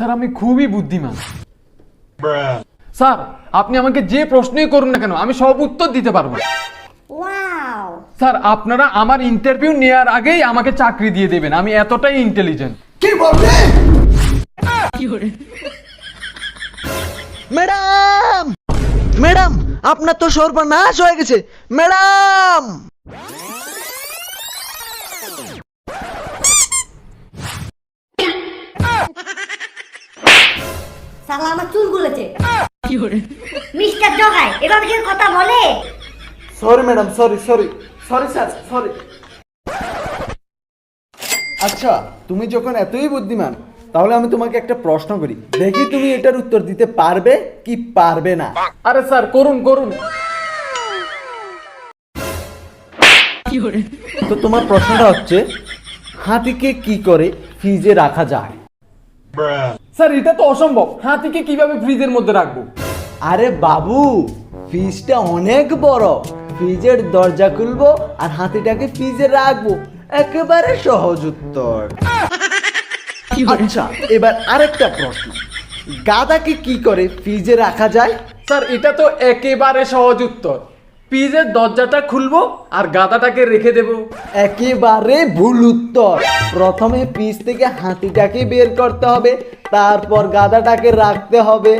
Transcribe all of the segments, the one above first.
Sir আমি খুবই বুদ্ধিমান। স্যার আপনি আমাকে যে প্রশ্নই করুন না কেন আমি সব উত্তর দিতে পারবো। ওয়াও, স্যার আপনারা আমার ইন্টারভিউ নেওয়ার আগেই আমাকে চাকরি দিয়ে দেবেন, আমি এতটাই ইন্টেলিজেন্ট। কি বলবে? ম্যাডাম, ম্যাডাম আপনার তো সর্বনাশ হয়ে গেছে ম্যাডাম। শালা আমার চুল গুলেছে। মিস্টার জগাই এভাবে কি কথা বলে? Sorry madam, sorry sir, sorry. আচ্ছা, তুমি যখন এতই বুদ্ধিমান তাহলে আমি তোমাকে একটা প্রশ্ন করি, দেখি তুমি এটার উত্তর দিতে পারবে কি পারবে না। আরে স্যার করুন করুন। তো তোমার প্রশ্নটা হচ্ছে, হাতিকে কি করে ফ্রিজে রাখা যায়? স্যার এটা তো অসম্ভব, হাতিকে কিভাবে ফ্রিজের মধ্যে রাখবো? আরে বাবু, ফ্রিজটা অনেক বড়, ফ্রিজের দরজা খুলবো আর হাতিটাকে ফ্রিজে রাখবো, একেবারে সহজ উত্তর। আচ্ছা, এবার আরেকটা প্রশ্ন, গাধাকে কি করে ফ্রিজে রাখা যায়? স্যার এটা তো একেবারে সহজ উত্তর, ফ্রিজের দরজাটা খুলবো আর গাদাটাকে রেখে দেবো। একেবারে ভুল উত্তর। প্রথমে ফ্রিজ থেকে হাতিটাকে বের করতে হবে, তারপর গাধাটাকে রাখতে হবে।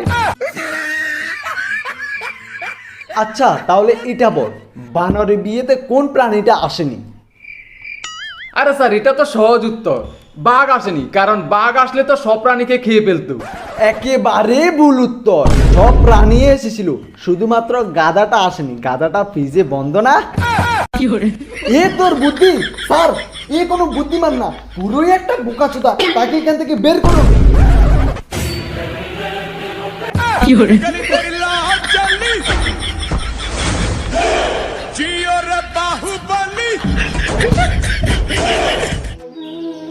আচ্ছা তাহলে এটা বল, বানরের বিয়েতে কোন প্রাণীটা আসেনি? আরে স্যার এটা তো সহজ উত্তর, বাঘ আসেনি, কারণ বাঘ আসলে তো সব প্রাণীকে খেয়ে ফেলতো। একেবারে ভুল উত্তর, সব প্রাণী এসেছিল, শুধুমাত্র গাধাটা আসেনি, গাধাটা ফ্রিজে বন্ধ না। এ তোর বুদ্ধি? স্যার এ কোনো বুদ্ধিমান না, পুরোই একটা বোকাচোদা, তাকে এখান থেকে বের করুন।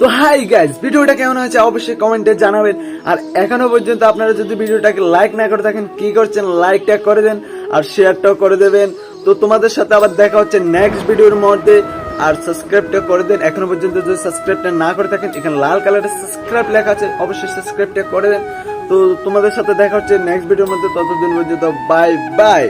তো হাই গাইস, ভিডিওটা কেমন হয়েছে অবশ্যই কমেন্টে জানাবেন। আর এখনো পর্যন্ত আপনারা যদি ভিডিওটাকে লাইক না করে থাকেন, কি করছেন, লাইকটা করে দেন আর শেয়ারটাও করে দেবেন। তো তোমাদের সাথে আবার দেখা হচ্ছে নেক্সট ভিডিওর মধ্যে। আর সাবস্ক্রাইবটা করে দেন, এখনো পর্যন্ত যদি সাবস্ক্রাইবটা না করে থাকেন, এখানে লাল কালারের সাবস্ক্রাইব লেখা আছে, অবশ্যই সাবস্ক্রাইবটা করে দেন। তো তোমাদের সাথে দেখা হচ্ছে নেক্সট ভিডিওর মধ্যে, ততদিন পর্যন্ত বাই বাই।